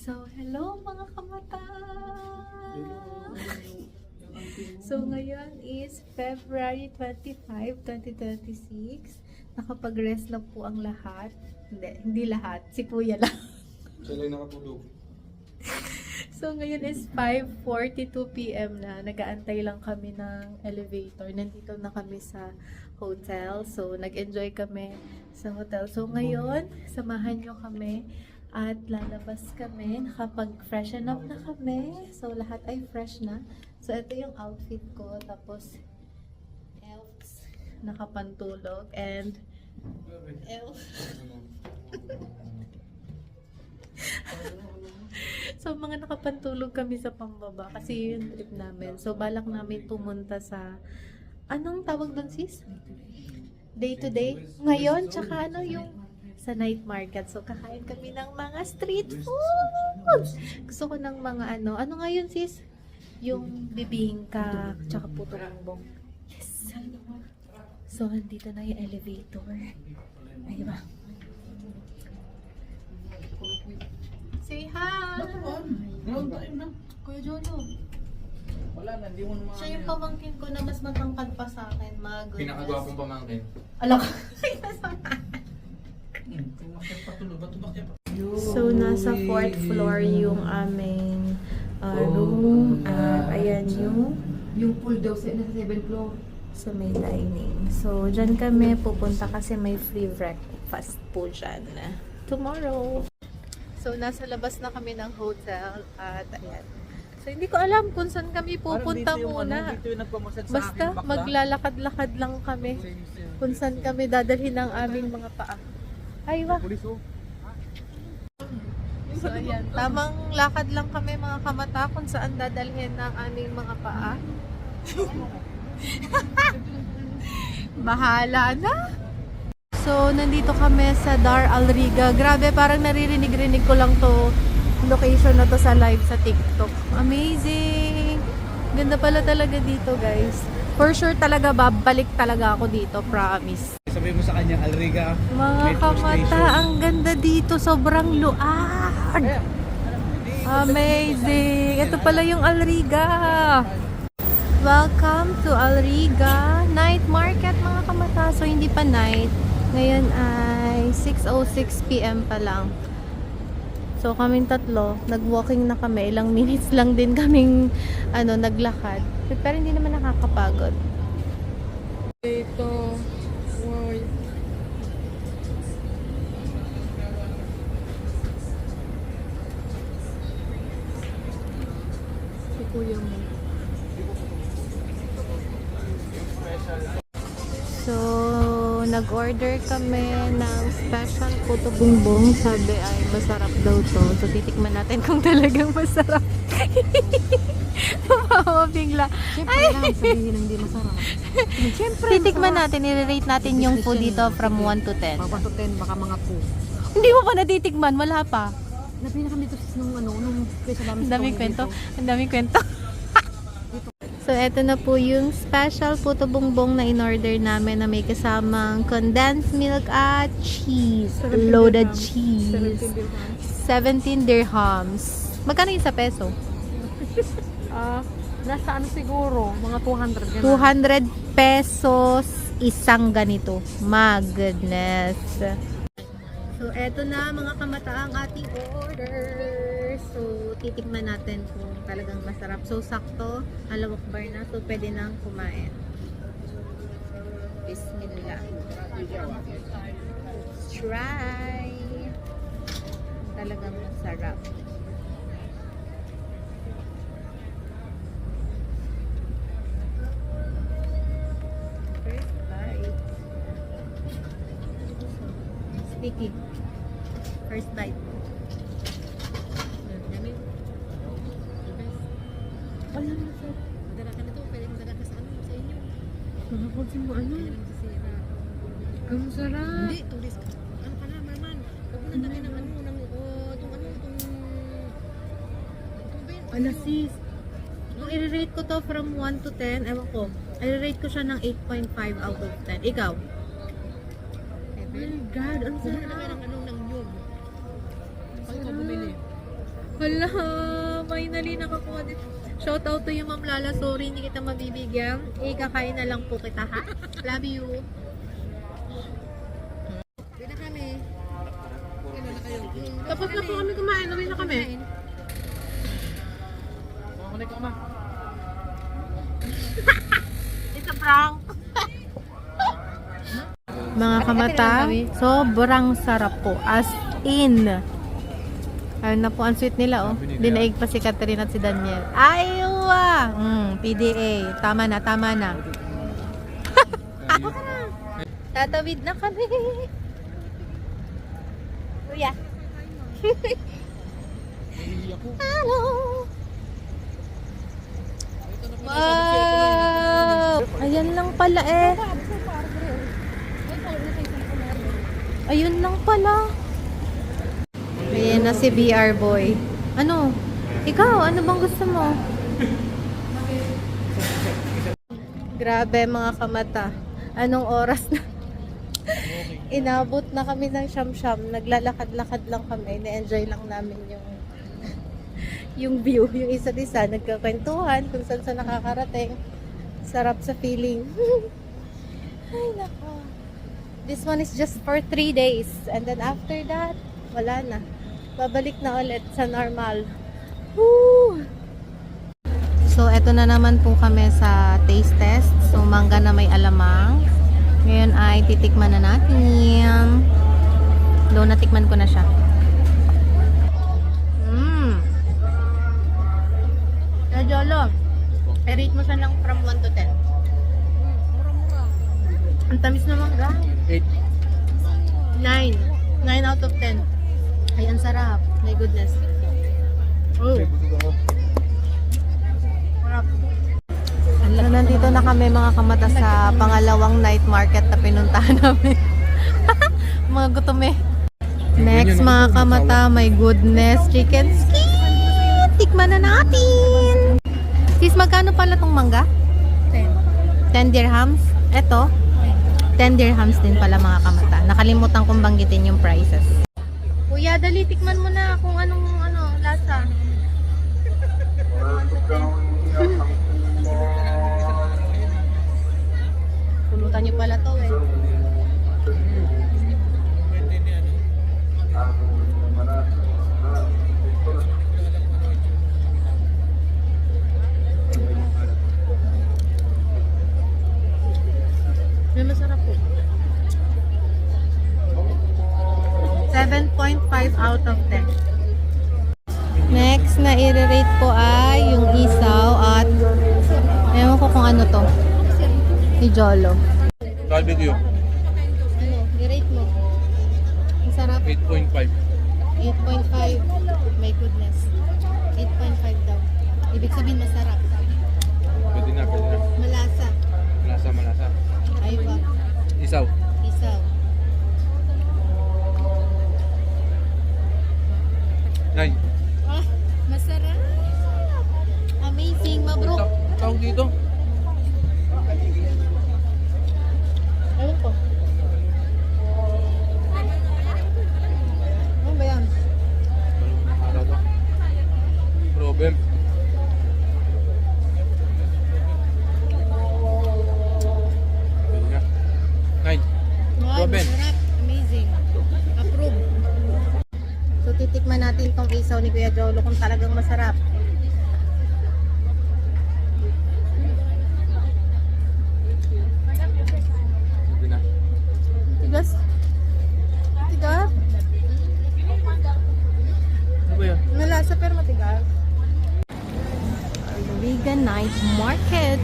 So, hello mga kamata! So, ngayon is February 25, 2026. Nakapag-rest na po ang lahat. Hindi lahat. Si Kuya lang. Siya lang nakatulog. So, ngayon is 5:42 PM na. Nag-aantay lang kami ng elevator. Nandito na kami sa hotel. So, nag-enjoy kami sa hotel. So, ngayon, samahan nyo kami at lalabas kami. Nakapag-freshen up na kami. So, lahat ay fresh na. So, ito yung outfit ko. Tapos, elves, nakapantulog. And, elves. So, mga nakapantulog kami sa pambaba kasi yun yung trip namin. So, balak namin pumunta sa, anong tawag doon sis? Day to day? Ngayon, tsaka ano yung sa night market. So, kakain kami ng mga street food! Gusto ko ng mga ano ngayon sis? Yung bibingka, tsaka puto bumbong. Yes! So, andito na yung elevator. Ay, ba? Say hi! Ground time na. Kuya Jono. Wala na, hindi mo naman. Siya yung pamangkin ko na mas matangkad pa sa akin, mga goodness. Pinakagwapong pamangkin. Alak. So, nasa 4th floor yung aming room. At ayan yung pool daw sa nasa 7th floor. sa may dining. So, dyan kami pupunta kasi may free breakfast po dyan. Tomorrow. So, nasa labas na kami ng hotel at ayan. So, hindi ko alam kung saan kami pupunta muna. Basta maglalakad-lakad lang kami kung saan kami dadalhin ng aming mga paa. Ay, wah! So, ayan. Tamang lakad lang kami mga kamata kung saan dadalhin ng aming mga paa. Bahala na! So, nandito kami sa Dar Al Riga. Grabe, parang naririnig-rinig ko lang to location na to sa live sa TikTok. Amazing! Ganda pala talaga dito, guys. For sure talaga, babalik talaga ako dito. Promise. Sabi mo sa kanya, Alriga. Mga kamata, ang ganda dito. Sobrang luag! Amazing! Ito pala yung Al Riga. Welcome to Al Riga Night Market, mga kamata. So, hindi pa night. Ngayon ay 6:06 PM pa lang. So, kaming tatlo, nag-walking na kami. Ilang minutes lang din kaming naglakad. Pero hindi naman nakakapagod. Ito. Wow. Si kuya mo. So, nag-order kami ng special puto bumbong. Sabi ay masarap daw to. So, titikman natin kung talagang masarap. Tumawa bigla. Siyempre lang sabihin na hindi masarap. Siyempre, Titikman natin, i-rate natin yung food dito from 1 to 10. Papa to 10, baka mga po. Hindi mo pa natitikman, wala pa. Napili kami dito nung place namin Ang sa daming Tongo kwento. dito. Ang daming kwento. So, eto na po yung special puto bumbong na in-order namin na may kasamang condensed milk at cheese. Loaded cheese. 17 dirhams. Magkano yung sa peso? Nasa ano siguro, mga 200. 200 pesos isang ganito. My goodness. So, eto na mga kamata ang ating order. So, titikman natin kung talagang masarap. So, sakto. Alawak bar na. So, pwede nang kumain. Bismillah. Let's try. Talagang masarap. First bite. Sticky. First bite. Wala na sir. Madala ka na to, pwede madala ka sa ano, sa inyo. Nakapagsin mo ano? Kaya naman sisira. Ang sarap. Hindi, tulis ka. Ano ka na, Marman? Huwag mo nandali ng ano, itong ba yun? Ano sis? Kung i-rate ko to from 1 to 10, ewan ko. I-rate ko siya ng 8.5 out of 10. Ikaw? Oh my God, ang Huwag mo na sarap. ng nyug. Pag ikaw bumili. Hala, finally nakakuha din. Shout out to you, Ma'am Lala. Sorry, hindi kita mabibigyan. Kakain na lang po kita, ha? Love you. Uwi na kami. Uwi na kayo. Tapos na po kami kumain. Uwi na kami. Kumakulik ka ma. It's a prank. Mga kamata, sobrang sarap po. As in. Ayun na po ang sweet nila, oh. Dinaig pa si Catherine at si Daniel. Aywa! PDA. Tama na, tama na. Tatawid na kami. Kuya. Hello. Wow! Ayan lang pala eh. Ayun lang pala. Ayan na si BR boy. Ano? Ikaw, ano bang gusto mo? Grabe mga kamata. Anong oras na? Inabot na kami ng siyam-siyam. Naglalakad-lakad lang kami. Na-enjoy lang namin yung view. Yung isa't isa. Nagkakwentuhan kung saan sa nakakarating. Sarap sa feeling. Ay, nako. This one is just for 3 days. And then after that, wala na. Babalik na ulit sa normal. Woo! So, eto na naman po kami sa taste test. So, mangga na may alamang. Ngayon ay titikman na natin. Though, natikman ko na siya. Jolo, i-rate mo siya lang from 1 to 10. Mura-mura. Ang tamis na mangga. 8. 9. 9 out of 10. Ay, ang sarap. My goodness. Oh. Sarap. So, nandito na kami mga kamata sa pangalawang night market na pinuntahan namin. Mga gutom eh. Next mga kamata, my goodness, chicken skin. Tikman na natin. Sis, magkano pala tong mangga? 10 dirhams. Eto, 10 dirhams din pala mga kamata. Nakalimutan kong banggitin yung prices. Kuya, dali, tikman mo na kung anong lasa. Pulutan niyo pala to eh. May masarap po. 7.5 out of 10. Next na i-rate ko ay yung isaw at ewan ko kung ano to. Si Jolo. Barbecue. Ano? I-rate mo. Ang sarap. 8.5. 8.5. My goodness. 8.5 daw. Ibig sabihin masarap. Pwede na, pwede na. Malasa. Malasa, malasa. Aywa. Isaw. Isaw. 9. Ah, masarap. Amazing, mabrok. Tawag dito. Ewan ko. Ano ba yan? Araw to. Problem. Pwede na. 9. Wow, Robin. masarap. Amazing. Approve. So, titikman natin tong isaw ni Kuya Jolo kung talagang masarap. Pwede na. Tigas? Tigas? Ano ba yan? Malasa pero matigas. Vegan Night Market.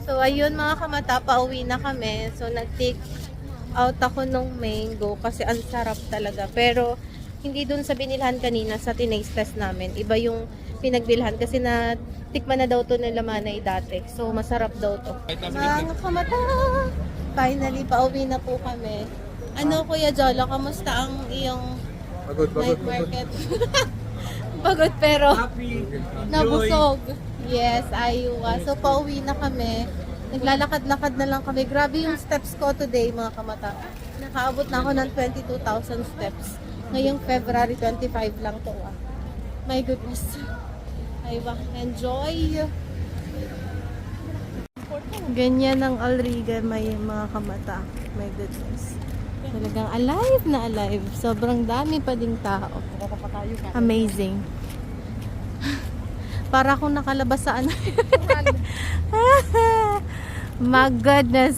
So, ayun mga kamata, pauwi na kami. So, nag-take out ako nung mango kasi ang sarap talaga. Pero, hindi dun sa binilhan kanina sa tinaste test namin. Iba yung pinagbilhan kasi na tikman na daw to ng Lamanay dati. So, masarap daw to. Mga kamata, finally, pauwi na po kami. Ano, Kuya Jolo, kamusta ang iyong Pagod, night market? Pagod pero nabusog. Yes, aywa. So, pauwi na kami. Naglalakad-lakad na lang kami. Grabe yung steps ko today, mga kamata. Nakaabot na ako ng 22,000 steps. Ngayong February 25 lang to. My goodness. Aywa, enjoy! Ganyan ang Alriga, may mga kamata. My goodness. Talagang alive na alive. Sobrang dami pa ding tao. Amazing. Para akong nakalabas sa ano. My goodness.